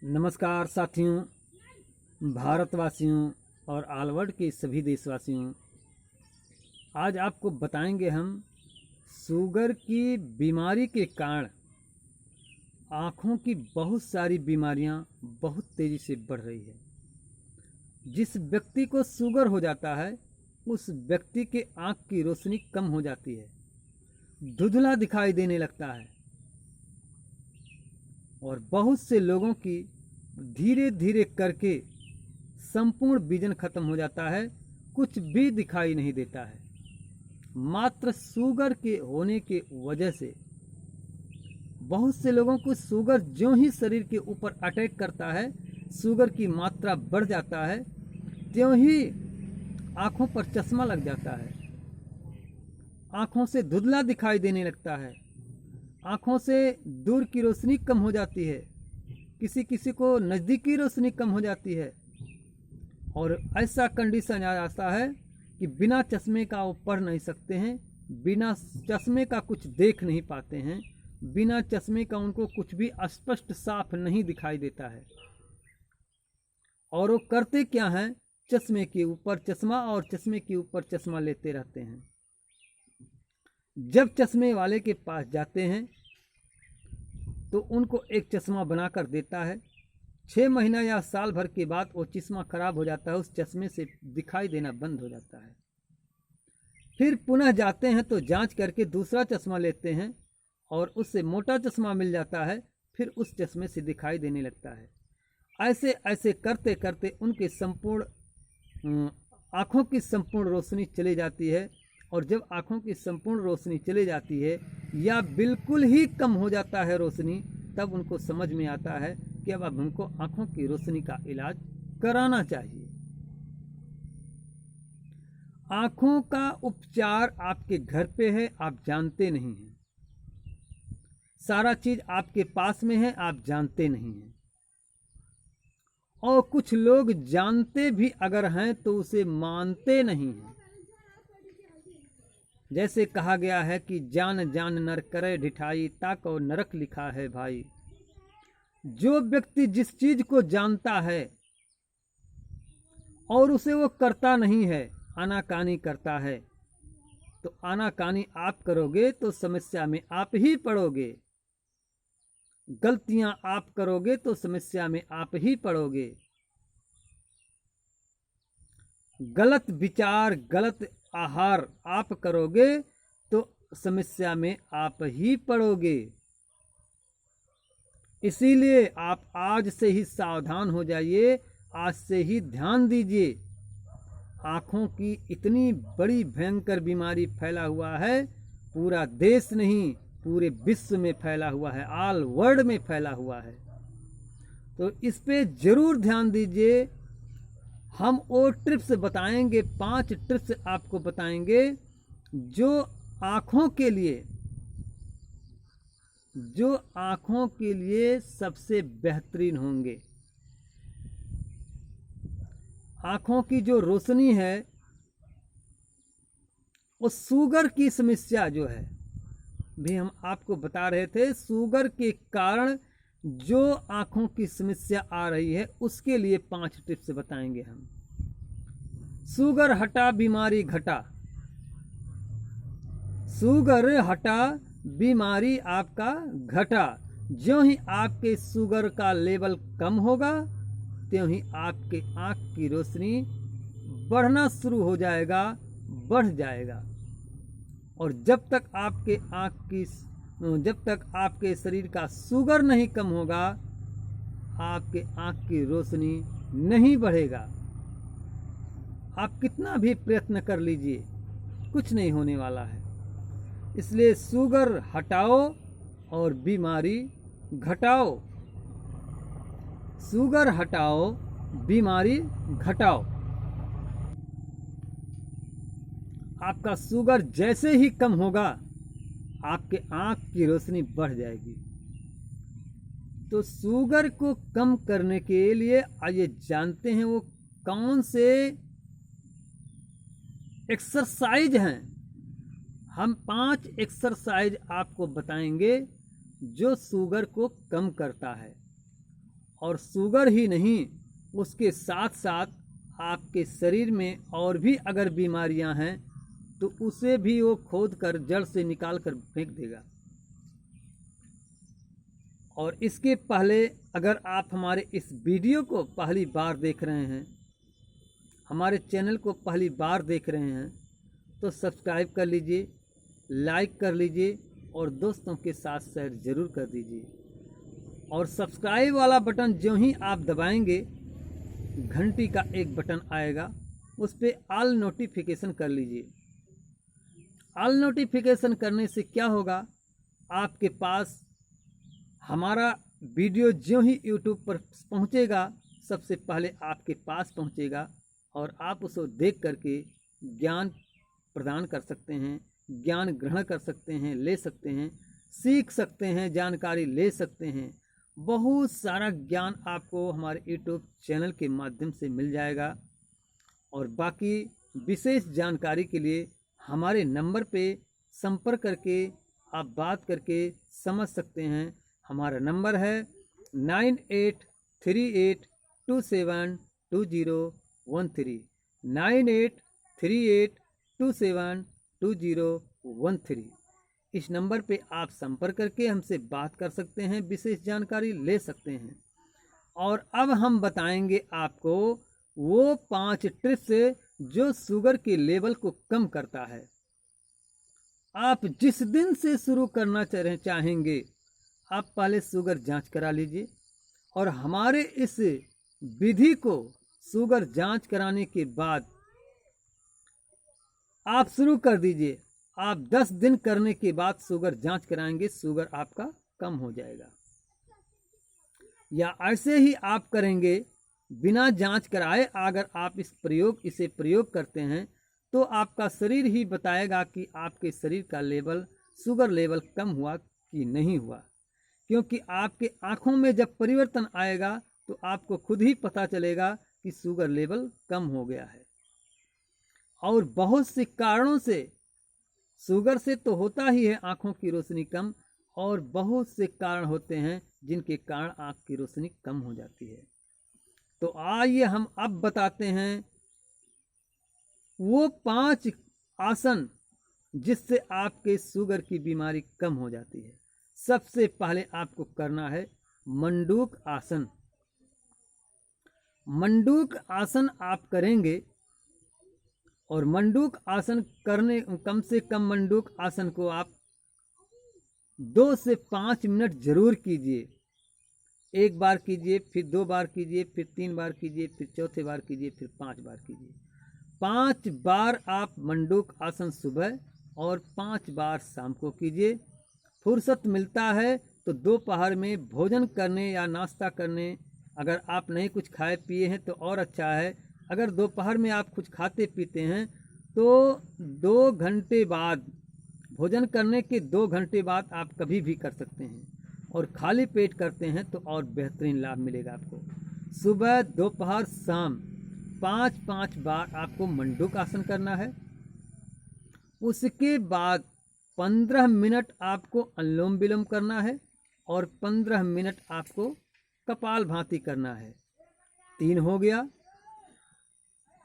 नमस्कार साथियों, भारतवासियों और ऑल वर्ल्ड के सभी देशवासियों। आज आपको बताएंगे हम शुगर की बीमारी के कारण आँखों की बहुत सारी बीमारियां बहुत तेज़ी से बढ़ रही है। जिस व्यक्ति को शुगर हो जाता है उस व्यक्ति के आँख की रोशनी कम हो जाती है, धुंधला दिखाई देने लगता है और बहुत से लोगों की धीरे धीरे करके संपूर्ण विजन खत्म हो जाता है, कुछ भी दिखाई नहीं देता है। मात्र शुगर के होने के वजह से बहुत से लोगों को शुगर जो ही शरीर के ऊपर अटैक करता है, शुगर की मात्रा बढ़ जाता है, त्यों ही आँखों पर चश्मा लग जाता है, आँखों से धुंधला दिखाई देने लगता है, आँखों से दूर की रोशनी कम हो जाती है, किसी किसी को नज़दीक की रोशनी कम हो जाती है और ऐसा कंडीशन आ जाता है कि बिना चश्मे का वो पढ़ नहीं सकते हैं, बिना चश्मे का कुछ देख नहीं पाते हैं, बिना चश्मे का उनको कुछ भी स्पष्ट साफ नहीं दिखाई देता है। और वो करते क्या हैं, चश्मे के ऊपर चश्मा और चश्मे के ऊपर चश्मा लेते रहते हैं। जब चश्मे वाले के पास जाते हैं तो उनको एक चश्मा बनाकर देता है। 6 महीना या साल भर के बाद वो चश्मा खराब हो जाता है, उस चश्मे से दिखाई देना बंद हो जाता है। फिर पुनः जाते हैं तो जांच करके दूसरा चश्मा लेते हैं और उससे मोटा चश्मा मिल जाता है, फिर उस चश्मे से दिखाई देने लगता है। ऐसे ऐसे करते करते उनके संपूर्ण आँखों की संपूर्ण रोशनी चली जाती है और जब आँखों की संपूर्ण रोशनी चली जाती है या बिल्कुल ही कम हो जाता है रोशनी, तब उनको समझ में आता है कि अब हमको आँखों की रोशनी का इलाज कराना चाहिए। आँखों का उपचार आपके घर पे है, आप जानते नहीं हैं। सारा चीज आपके पास में है, आप जानते नहीं हैं। और कुछ लोग जानते भी अगर हैं तो उसे मानते नहीं हैं। जैसे कहा गया है कि जान जान नर करे ढिठाई, ताको नरक लिखा है भाई। जो व्यक्ति जिस चीज को जानता है और उसे वो करता नहीं है, आनाकानी करता है, तो आनाकानी आप करोगे तो समस्या में आप ही पड़ोगे। गलतियां आप करोगे तो समस्या में आप ही पड़ोगे। गलत विचार, गलत आहार आप करोगे तो समस्या में आप ही पड़ोगे। इसीलिए आप आज से ही सावधान हो जाइए, आज से ही ध्यान दीजिए। आँखों की इतनी बड़ी भयंकर बीमारी फैला हुआ है, पूरा देश नहीं पूरे विश्व में फैला हुआ है, ऑल वर्ल्ड में फैला हुआ है। तो इस पे जरूर ध्यान दीजिए। हम वो टिप्स बताएंगे, 5 टिप्स आपको बताएंगे जो आँखों के लिए सबसे बेहतरीन होंगे। आँखों की जो रोशनी है, वो शुगर की समस्या जो है भी हम आपको बता रहे थे, शुगर के कारण जो आँखों की समस्या आ रही है उसके लिए 5 टिप्स बताएंगे हम। शुगर हटा बीमारी घटा। शुगर हटा बीमारी आपका घटा। ज्यों ही आपके शुगर का लेवल कम होगा त्यों ही आपके आँख की रोशनी बढ़ना शुरू हो जाएगा, बढ़ जाएगा। और जब तक आपके शरीर का शुगर नहीं कम होगा, आपके आँख की रोशनी नहीं बढ़ेगा। आप कितना भी प्रयत्न कर लीजिए, कुछ नहीं होने वाला है। इसलिए शुगर हटाओ और बीमारी घटाओ। शुगर हटाओ, बीमारी घटाओ। आपका शुगर जैसे ही कम होगा, आपके आँख की रोशनी बढ़ जाएगी। तो शुगर को कम करने के लिए आइए जानते हैं वो कौन से एक्सरसाइज हैं। हम 5 एक्सरसाइज आपको बताएंगे जो शुगर को कम करता है और शुगर ही नहीं, उसके साथ साथ आपके शरीर में और भी अगर बीमारियां हैं तो उसे भी वो खोद कर जड़ से निकाल कर फेंक देगा। और इसके पहले अगर आप हमारे इस वीडियो को पहली बार देख रहे हैं, हमारे चैनल को पहली बार देख रहे हैं, तो सब्सक्राइब कर लीजिए, लाइक कर लीजिए और दोस्तों के साथ शेयर ज़रूर कर दीजिए। और सब्सक्राइब वाला बटन जो ही आप दबाएंगे, घंटी का एक बटन आएगा, उस पर ऑल नोटिफिकेशन कर लीजिए। ऑल नोटिफिकेशन करने से क्या होगा, आपके पास हमारा वीडियो जो ही यूट्यूब पर पहुंचेगा, सबसे पहले आपके पास पहुंचेगा और आप उसको देख करके ज्ञान प्रदान कर सकते हैं, ज्ञान ग्रहण कर सकते हैं, ले सकते हैं, सीख सकते हैं, जानकारी ले सकते हैं। बहुत सारा ज्ञान आपको हमारे यूट्यूब चैनल के माध्यम से मिल जाएगा। और बाकी विशेष जानकारी के लिए हमारे नंबर पे संपर्क करके आप बात करके समझ सकते हैं। हमारा नंबर है 9838272013, 9838272013। इस नंबर पे आप संपर्क करके हमसे बात कर सकते हैं, विशेष जानकारी ले सकते हैं। और अब हम बताएंगे आपको वो 5 टिप्स जो शुगर के लेवल को कम करता है। आप जिस दिन से शुरू करना चाहेंगे, आप पहले शुगर जांच करा लीजिए। और हमारे इस विधि को शुगर जांच कराने के बाद आप शुरू कर दीजिए। आप 10 दिन करने के बाद शुगर जांच कराएंगे, शुगर आपका कम हो जाएगा। या ऐसे ही आप करेंगे बिना जांच कराए, अगर आप इसे प्रयोग करते हैं तो आपका शरीर ही बताएगा कि आपके शरीर का लेवल, शुगर लेवल कम हुआ कि नहीं हुआ। क्योंकि आपके आँखों में जब परिवर्तन आएगा तो आपको खुद ही पता चलेगा कि शुगर लेवल कम हो गया है। और बहुत से कारणों से, शुगर से तो होता ही है आँखों की रोशनी कम, और बहुत से कारण होते हैं जिनके कारण आँख की रोशनी कम हो जाती है। तो आइए हम अब बताते हैं वो 5 आसन जिससे आपके शुगर की बीमारी कम हो जाती है। सबसे पहले आपको करना है मंडूक आसन। मंडूक आसन आप करेंगे, और मंडूक आसन करने, कम से कम मंडूक आसन को आप 2 से 5 मिनट जरूर कीजिए। एक बार कीजिए, फिर 2 बार कीजिए, फिर 3 बार कीजिए, फिर चौथे बार कीजिए, फिर 5 बार कीजिए। 5 बार आप मंडूक आसन सुबह और 5 बार शाम को कीजिए। फुर्सत मिलता है तो दोपहर में भोजन करने या नाश्ता करने, अगर आप नहीं कुछ खाए पिए हैं तो और अच्छा है। अगर दोपहर में आप कुछ खाते पीते हैं तो 2 घंटे बाद, भोजन करने के 2 घंटे बाद आप कभी भी कर सकते हैं। और खाली पेट करते हैं तो और बेहतरीन लाभ मिलेगा आपको। सुबह, दोपहर, शाम 5-5 बार आपको मंडूक आसन करना है। उसके बाद 15 मिनट आपको अनुलोम विलोम करना है और 15 मिनट आपको कपालभाति करना है। 3 हो गया।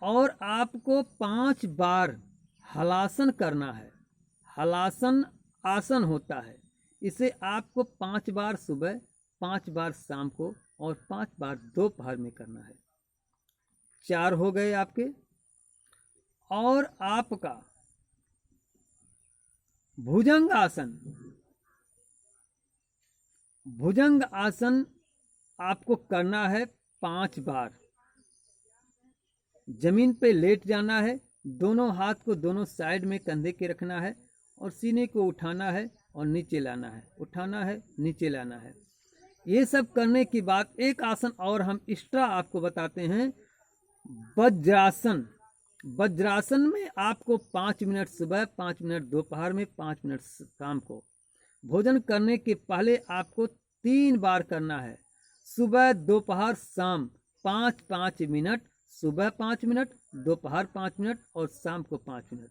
और आपको 5 बार हलासन करना है। हलासन आसन होता है, इसे आपको 5 बार सुबह, 5 बार शाम को और 5 बार दोपहर में करना है। 4 हो गए आपके। और आपका भुजंग आसन। भुजंग आसन आपको करना है 5 बार। जमीन पे लेट जाना है, दोनों हाथ को दोनों साइड में कंधे के रखना है और सीने को उठाना है और नीचे लाना है, उठाना है, नीचे लाना है। ये सब करने के बाद एक आसन और हम एक्स्ट्रा आपको बताते हैं, वज्रासन। वज्रासन में आपको 5 मिनट सुबह, 5 मिनट दोपहर में, 5 मिनट शाम को। भोजन करने के पहले आपको 3 बार करना है। सुबह, दोपहर, शाम 5-5 मिनट, सुबह 5 मिनट, दोपहर 5 मिनट और शाम को 5 मिनट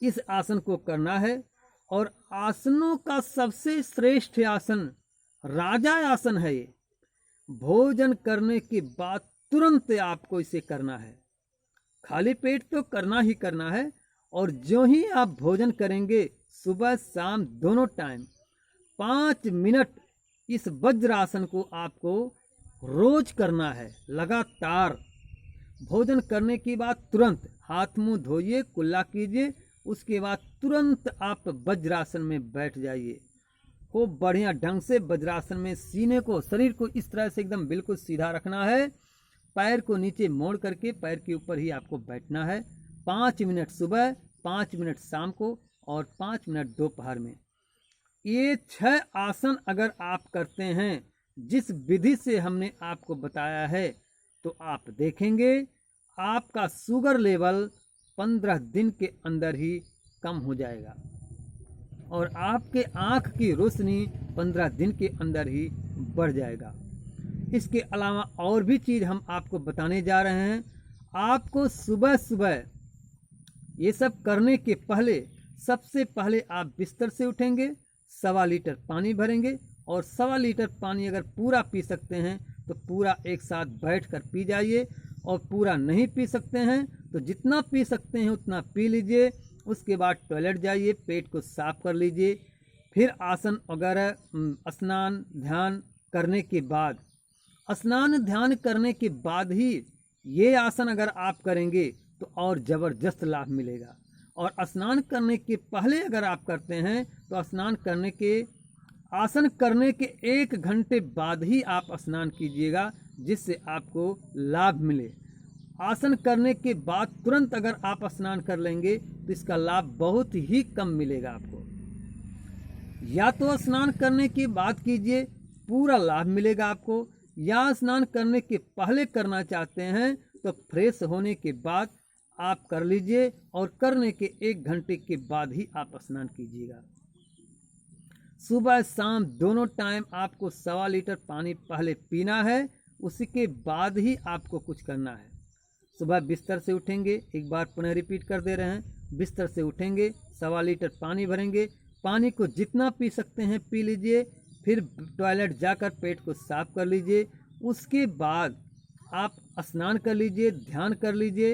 इस आसन को करना है। और आसनों का सबसे श्रेष्ठ आसन राजा आसन है ये। भोजन करने के बाद तुरंत आपको इसे करना है। खाली पेट तो करना ही करना है, और जो ही आप भोजन करेंगे सुबह शाम दोनों टाइम 5 मिनट इस वज्रासन को आपको रोज करना है लगातार। भोजन करने के बाद तुरंत हाथ मुंह धोइए, कुल्ला कीजिए, उसके बाद तुरंत आप वज्रासन में बैठ जाइए। खूब बढ़िया ढंग से वज्रासन में सीने को, शरीर को इस तरह से एकदम बिल्कुल सीधा रखना है। पैर को नीचे मोड़ करके पैर के ऊपर ही आपको बैठना है। 5 मिनट सुबह, 5 मिनट शाम को और 5 मिनट दोपहर में। ये 6 आसन अगर आप करते हैं जिस विधि से हमने आपको बताया है, तो आप देखेंगे आपका शुगर लेवल 15 दिन के अंदर ही कम हो जाएगा और आपके आँख की रोशनी 15 दिन के अंदर ही बढ़ जाएगा। इसके अलावा और भी चीज़ हम आपको बताने जा रहे हैं। आपको सुबह सुबह ये सब करने के पहले सबसे पहले आप बिस्तर से उठेंगे, 1.25 लीटर पानी भरेंगे, और 1.25 लीटर पानी अगर पूरा पी सकते हैं तो पूरा एक साथ बैठकर पी जाइए, और पूरा नहीं पी सकते हैं तो जितना पी सकते हैं उतना पी लीजिए। उसके बाद टॉयलेट जाइए, पेट को साफ कर लीजिए। फिर आसन वगैरह स्नान ध्यान करने के बाद, स्नान ध्यान करने के बाद ही ये आसन अगर आप करेंगे तो और ज़बरदस्त लाभ मिलेगा। और स्नान करने के पहले अगर आप करते हैं तो स्नान करने के, आसन करने के 1 घंटे बाद ही आप स्नान कीजिएगा, जिससे आपको लाभ मिले। आसन करने के बाद तुरंत अगर आप स्नान कर लेंगे तो इसका लाभ बहुत ही कम मिलेगा आपको। या तो स्नान करने के बाद कीजिए, पूरा लाभ मिलेगा आपको, या स्नान करने के पहले करना चाहते हैं तो फ्रेश होने के बाद आप कर लीजिए, और करने के 1 घंटे के बाद ही आप स्नान कीजिएगा। सुबह शाम दोनों टाइम आपको 1.25 लीटर पानी पहले पीना है, उसके बाद ही आपको कुछ करना है। सुबह बिस्तर से उठेंगे, एक बार पुनः रिपीट कर दे रहे हैं, बिस्तर से उठेंगे, 1.25 लीटर पानी भरेंगे, पानी को जितना पी सकते हैं पी लीजिए। फिर टॉयलेट जाकर पेट को साफ कर लीजिए। उसके बाद आप स्नान कर लीजिए, ध्यान कर लीजिए,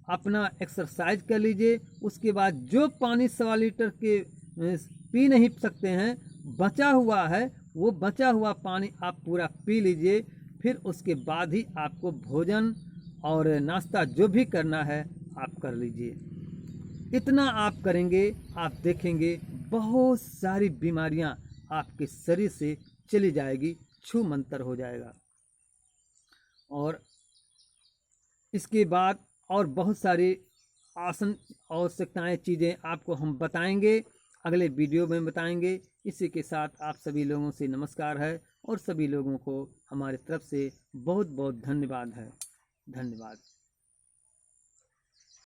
अपना एक्सरसाइज कर लीजिए। उसके बाद जो पानी 1.25 लीटर के पी नहीं सकते हैं, बचा हुआ है, वो बचा हुआ पानी आप पूरा पी लीजिए। फिर उसके बाद ही आपको भोजन और नाश्ता जो भी करना है आप कर लीजिए। इतना आप करेंगे, आप देखेंगे बहुत सारी बीमारियां आपके शरीर से चली जाएगी, छू मंतर हो जाएगा। और इसके बाद और बहुत सारी आसन आवश्यकताएं चीज़ें आपको हम बताएंगे, अगले वीडियो में बताएंगे। इसी के साथ आप सभी लोगों से नमस्कार है, और सभी लोगों को हमारे तरफ से बहुत बहुत धन्यवाद है। धन्यवाद।